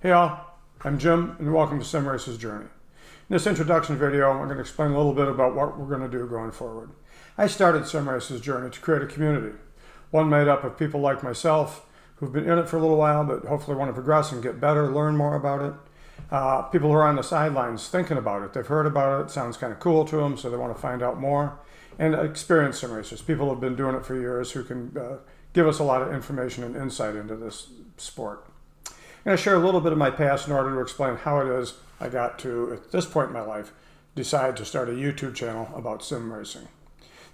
Hey all, I'm Jim and welcome to Sim Racer's Journey. In this introduction video, I'm going to explain a little bit about what we're going to do going forward. I started Sim Racer's Journey to create a community, one made up of people like myself who've been in it for a little while but hopefully want to progress and get better, learn more about it. People who are on the sidelines thinking about it. They've heard about it, sounds kind of cool to them, so they want to find out more. And experienced sim racers, people who have been doing it for years who can give us a lot of information and insight into this sport. I'm going to share a little bit of my past in order to explain how it is I got to, at this point in my life, decide to start a YouTube channel about sim racing.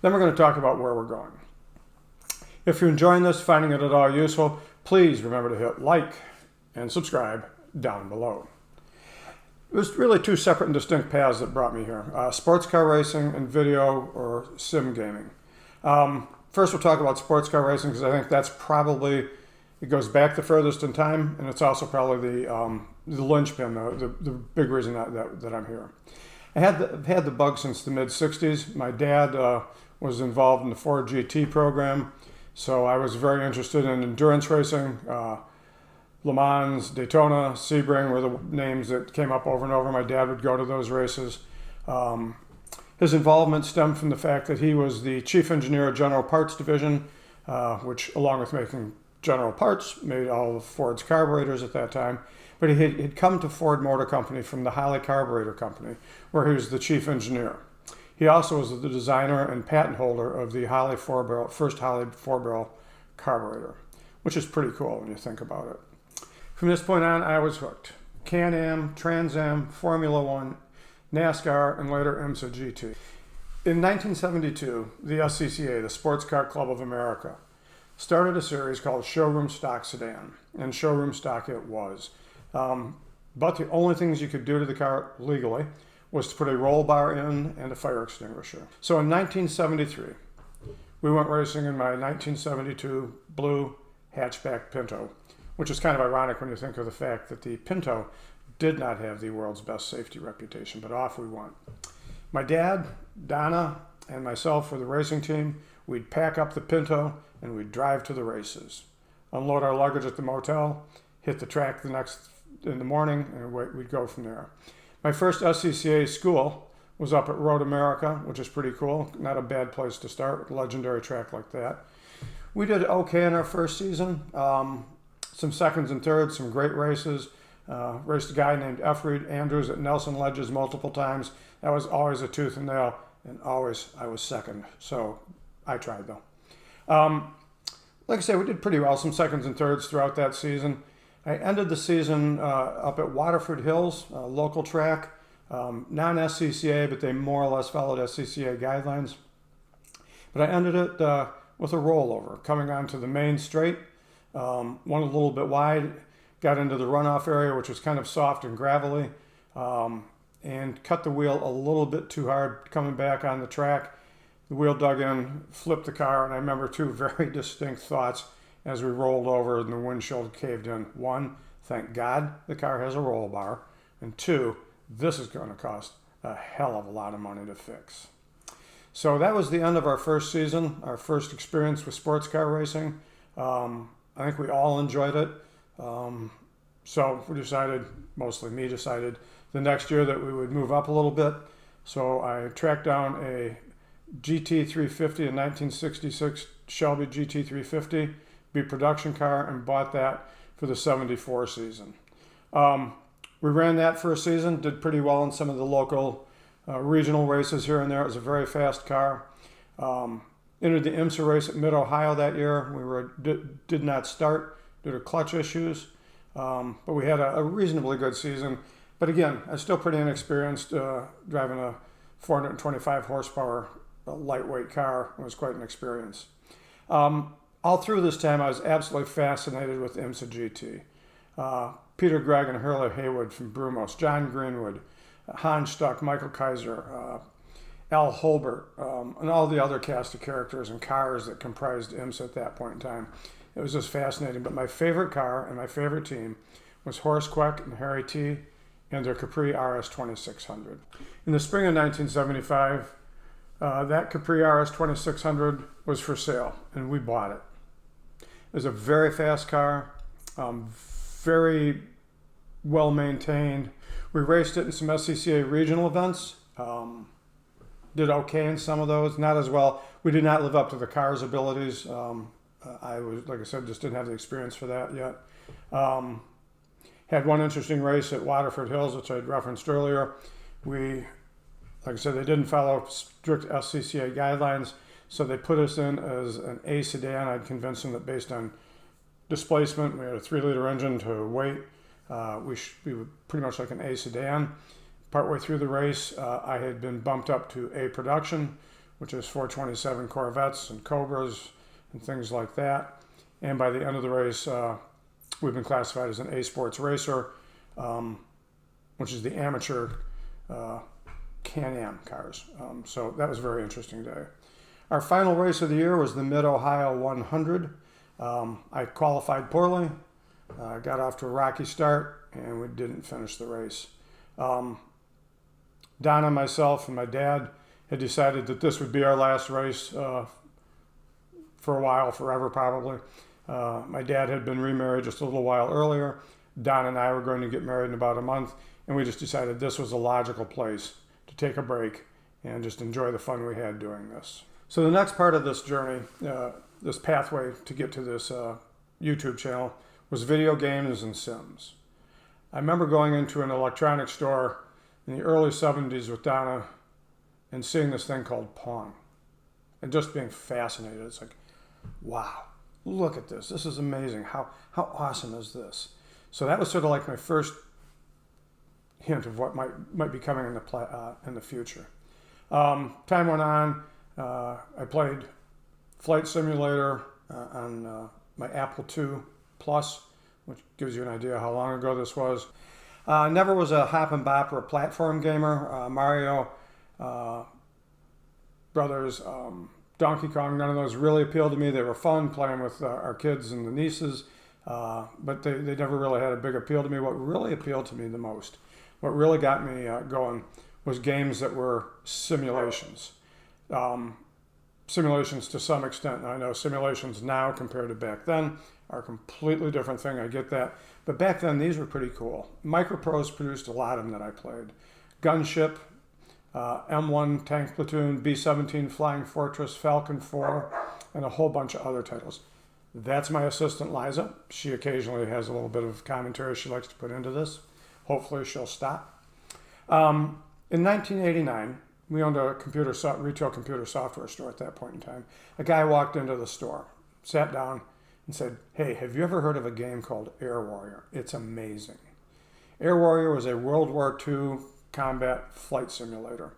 Then we're going to talk about where we're going. If you're enjoying this, finding it at all useful, please remember to hit like and subscribe down below. It was really two separate and distinct paths that brought me here. Sports car racing and video or sim gaming. First we'll talk about sports car racing because I think that's probably, it goes back the furthest in time, and it's also probably the linchpin, the big reason that I'm here. I had the bug since the mid-60s. My dad was involved in the Ford GT program, so I was very interested in endurance racing. Le Mans, Daytona, Sebring were the names that came up over and over. My dad would go to those races. His involvement stemmed from the fact that he was the chief engineer of General Parts Division, which, along with making General Parts, made all of Ford's carburetors at that time. But he'd come to Ford Motor Company from the Holley Carburetor Company, where he was the chief engineer. He also was the designer and patent holder of the Holley first Holley 4-barrel carburetor, which is pretty cool when you think about it. From this point on, I was hooked. Can-Am, Trans Am, Formula One, NASCAR, and later IMSA GT. In 1972, the SCCA, the Sports Car Club of America, started a series called Showroom Stock Sedan, and showroom stock it was. But the only things you could do to the car legally was to put a roll bar in and a fire extinguisher. So in 1973, we went racing in my 1972 blue hatchback Pinto, which is kind of ironic when you think of the fact that the Pinto did not have the world's best safety reputation, but off we went. My dad, Donna, and myself were the racing team. We'd pack up the Pinto and we'd drive to the races, unload our luggage at the motel, hit the track in the morning, and we'd go from there. My first SCCA school was up at Road America, which is pretty cool. Not a bad place to start with a legendary track like that. We did okay in our first season. Some seconds and thirds, some great races. Raced a guy named F. Reed Andrews at Nelson Ledges multiple times. That was always a tooth and nail, and always I was second. So I tried though. Like I said, we did pretty well, some seconds and thirds throughout that season. I ended the season up at Waterford Hills, a local track, non-SCCA, but they more or less followed SCCA guidelines. But I ended it with a rollover, coming onto the main straight, went a little bit wide, got into the runoff area, which was kind of soft and gravelly, and cut the wheel a little bit too hard coming back on the track. The wheel dug in, flipped the car, and I remember two very distinct thoughts as we rolled over and the windshield caved in. One, thank God the car has a roll bar. And two, this is going to cost a hell of a lot of money to fix. So that was the end of our first season, our first experience with sports car racing. I think we all enjoyed it. So we decided, mostly me decided, the next year that we would move up a little bit. So I tracked down a GT350, a 1966 Shelby GT350, B production car, and bought that for the 74 season. We ran that for a season, did pretty well in some of the local regional races here and there. It was a very fast car. Entered the IMSA race at Mid-Ohio that year. We did not start due to clutch issues, but we had a reasonably good season. But again, I was still pretty inexperienced driving a 425 horsepower lightweight car. It was quite an experience. All through this time, I was absolutely fascinated with IMSA GT. Peter Gregg and Hurley Haywood from Brumos, John Greenwood, Hans Stuck, Michael Kaiser, Al Holbert, and all the other cast of characters and cars that comprised IMSA at that point in time. It was just fascinating. But my favorite car and my favorite team was Horace Queck and Harry T. and their Capri RS 2600. In the spring of 1975, that Capri RS 2600 was for sale, and we bought it. It was a very fast car, very well maintained. We raced it in some SCCA regional events. Did okay in some of those, not as well. We did not live up to the car's abilities. I was, like I said, just didn't have the experience for that yet. Had one interesting race at Waterford Hills, which I'd referenced earlier. Like I said, they didn't follow strict SCCA guidelines, so they put us in as an A sedan. I'd convinced them that based on displacement, we had a 3-liter engine to weight. We were pretty much like an A sedan. Partway through the race, I had been bumped up to A production, which is 427 Corvettes and Cobras and things like that. And by the end of the race, we've been classified as an A Sports Racer, which is the amateur Can-Am cars. So that was a very interesting day. Our final race of the year was the Mid-Ohio 100. I qualified poorly, got off to a rocky start, and we didn't finish the race. Donna, myself, and my dad had decided that this would be our last race for a while, forever probably. My dad had been remarried just a little while earlier. Donna and I were going to get married in about a month, and we just decided this was a logical place to take a break and just enjoy the fun we had doing this. So the next part of this journey, this pathway to get to this YouTube channel, was video games and Sims. I remember going into an electronics store in the early 70s with Donna and seeing this thing called Pong and just being fascinated. It's like, wow, look at this. This is amazing. How awesome is this? So that was sort of like my first hint of what might be coming in the future. Time went on. I played Flight Simulator on my Apple II Plus, which gives you an idea how long ago this was. Never was a hop and bop or a platform gamer. Mario Brothers, Donkey Kong, none of those really appealed to me. They were fun playing with our kids and the nieces, but they never really had a big appeal to me. What really appealed to me the most, what really got me going, was games that were simulations. Simulations to some extent. I know simulations now compared to back then are a completely different thing. I get that. But back then, these were pretty cool. Microprose produced a lot of them that I played. Gunship, M1 Tank Platoon, B-17 Flying Fortress, Falcon 4, and a whole bunch of other titles. That's my assistant, Liza. She occasionally has a little bit of commentary she likes to put into this. Hopefully she'll stop. In 1989, we owned a retail computer software store at that point in time. A guy walked into the store, sat down, and said, "Hey, have you ever heard of a game called Air Warrior? It's amazing." Air Warrior was a World War II combat flight simulator.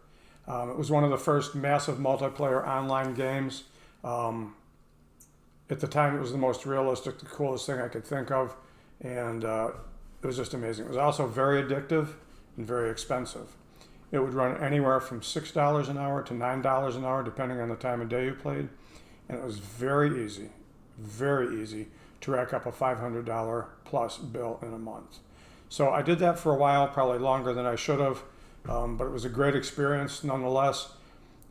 It was one of the first massive multiplayer online games. At the time, it was the most realistic, the coolest thing I could think of, and it was just amazing. It was also very addictive and very expensive. It would run anywhere from $6 an hour to $9 an hour, depending on the time of day you played, and it was very easy to rack up a $500 plus bill in a month. So I did that for a while, probably longer than I should have, but it was a great experience nonetheless.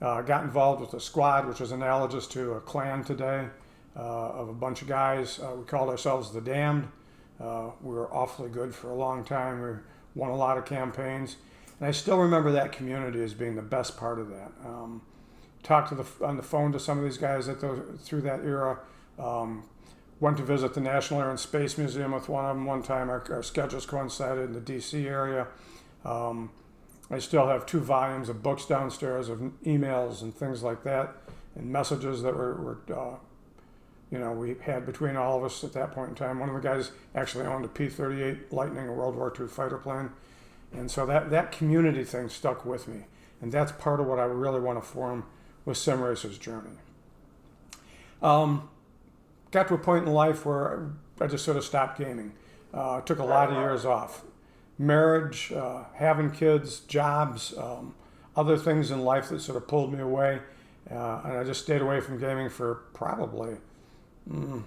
Got involved with a squad, which is analogous to a clan today, of a bunch of guys. We called ourselves the Damned. We were awfully good for a long time. We won a lot of campaigns, and I still remember that community as being the best part of that. Talked on the phone to some of these guys through that era. Went to visit the National Air and Space Museum with one of them one time. Our schedules coincided in the DC area. I still have 2 volumes of books downstairs of emails and things like that, and messages that we had between all of us at that point in time. One of the guys actually owned a P-38 Lightning, a World War II fighter plane. And so that community thing stuck with me. And that's part of what I really want to form with Sim Racer's journey. Got to a point in life where I just sort of stopped gaming. Took a lot of years off. Marriage, having kids, jobs, other things in life that sort of pulled me away. And I just stayed away from gaming for probably, I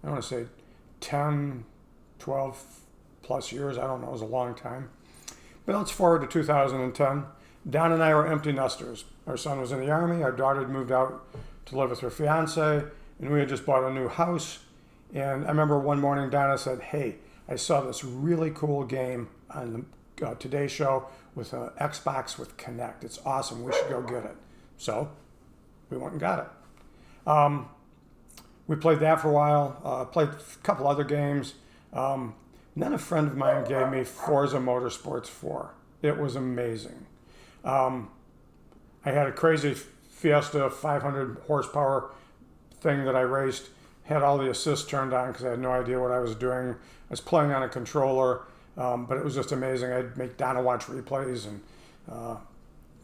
want to say 10, 12 plus years. I don't know, it was a long time. But let's forward to 2010. Don and I were empty nesters. Our son was in the Army. Our daughter had moved out to live with her fiance, and we had just bought a new house. And I remember one morning Donna said, "Hey, I saw this really cool game on the Today Show with an Xbox with Kinect. It's awesome. We should go get it. So we went and got it. We played that for a while. Played a couple other games. Then a friend of mine gave me Forza Motorsports 4. It was amazing. I had a crazy Fiesta 500 horsepower thing that I raced. Had all the assists turned on because I had no idea what I was doing. I was playing on a controller, but it was just amazing. I'd make Donna watch replays, and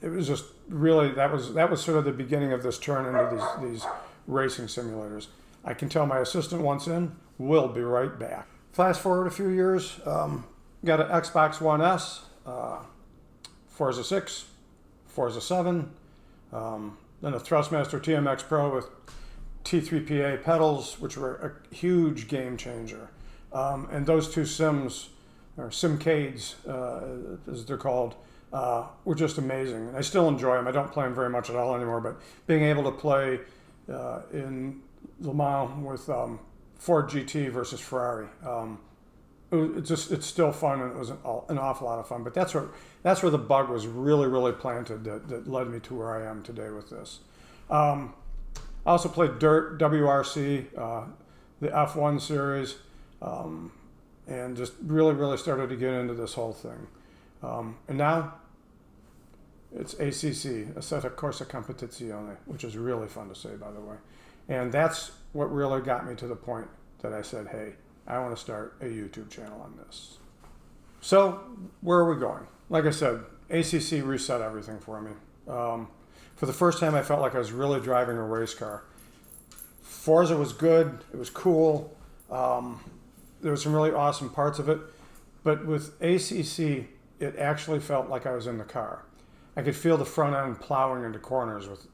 it was just really, that was sort of the beginning of this turn into these racing simulators. I can tell my assistant wants in. We'll be right back. Fast forward a few years, got an Xbox One S, Forza 6, Forza 7, then a Thrustmaster TMX Pro with T3PA pedals, which were a huge game changer. And those two sims, or simcades as they're called, were just amazing. And I still enjoy them. I don't play them very much at all anymore, but being able to play in Le Mans with Ford GT versus Ferrari, it's still fun, and it was an awful lot of fun. But that's where the bug was really planted that led me to where I am today with this. I also played Dirt, WRC, the F1 series, and just really started to get into this whole thing. And now it's ACC, Assetto Corsa Competizione, which is really fun to say, by the way. And that's what really got me to the point that I said, hey, I want to start a YouTube channel on this. So where are we going? Like I said, ACC reset everything for me. For the first time, I felt like I was really driving a race car. Forza was good. It was cool. There were some really awesome parts of it. But with ACC, it actually felt like I was in the car. I could feel the front end plowing into corners with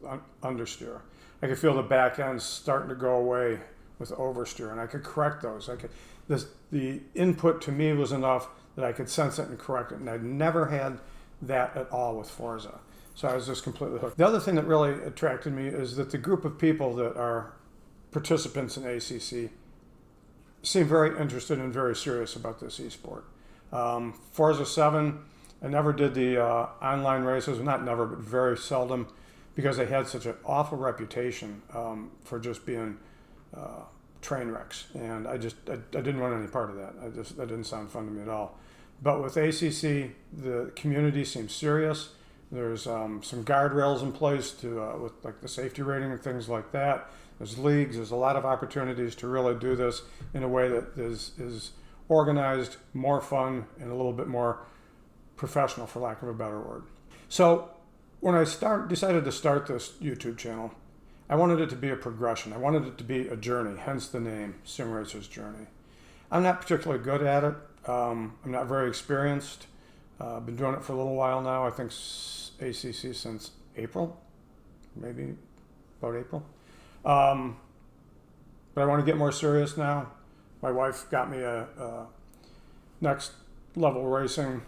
understeer. I could feel the back end starting to go away with oversteer, and I could correct those. The input to me was enough that I could sense it and correct it, and I'd never had that at all with Forza. So I was just completely hooked. The other thing that really attracted me is that the group of people that are participants in ACC seem very interested and very serious about this esport. Forza 7, I never did the online races, not never, but very seldom, because they had such an awful reputation for just being train wrecks, and I didn't want any part of that. That didn't sound fun to me at all. But with ACC, the community seems serious. There's some guardrails in place with like the safety rating and things like that. There's leagues. There's a lot of opportunities to really do this in a way that is organized, more fun, and a little bit more professional, for lack of a better word. So when I decided to start this YouTube channel, I wanted it to be a progression. I wanted it to be a journey, hence the name, Sim Racer's Journey. I'm not particularly good at it. I'm not very experienced. I've been doing it for a little while now. I think ACC since April, maybe about April. But I want to get more serious now. My wife got me a next level racing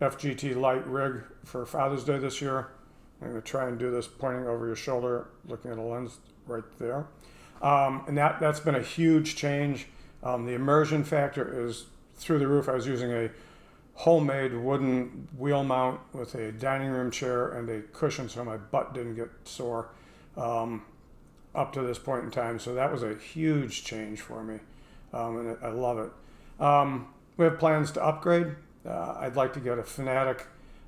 FGT Lite rig for Father's Day this year. I'm going to try and do this pointing over your shoulder, looking at a lens right there. And that's been a huge change. The immersion factor is through the roof. I was using a homemade wooden wheel mount with a dining room chair and a cushion so my butt didn't get sore up to this point in time. So that was a huge change for me, and I love it. We have plans to upgrade. I'd like to get a Fanatic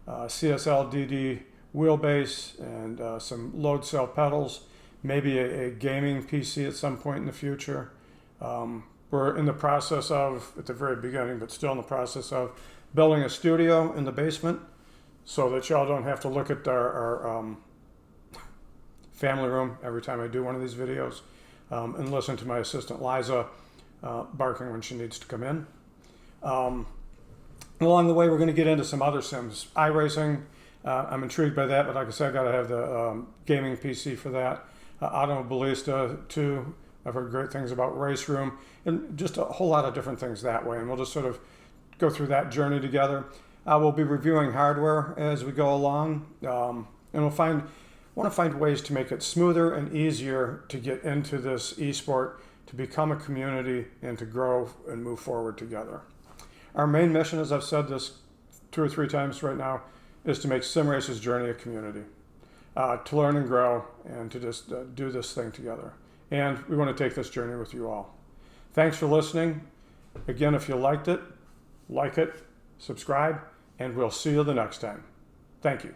CSL DD wheelbase and some load cell pedals, maybe a gaming PC at some point in the future. We're in the process of, at the very beginning, but still in the process of building a studio in the basement so that y'all don't have to look at our family room every time I do one of these videos, and listen to my assistant Liza barking when she needs to come in. Along the way, we're going to get into some other sims. iRacing, I'm intrigued by that, but like I said, I've got to have the gaming PC for that. Automobilista 2, I've heard great things about Race Room, and just a whole lot of different things that way, and we'll just sort of go through that journey together. We'll be reviewing hardware as we go along, and we'll want to find ways to make it smoother and easier to get into this esport to become a community and to grow and move forward together. Our main mission, as I've said this 2 or 3 times right now, is to make SimRace's journey a community, to learn and grow and to just do this thing together. And we want to take this journey with you all. Thanks for listening. Again, if you liked it, like it, subscribe, and we'll see you the next time. Thank you.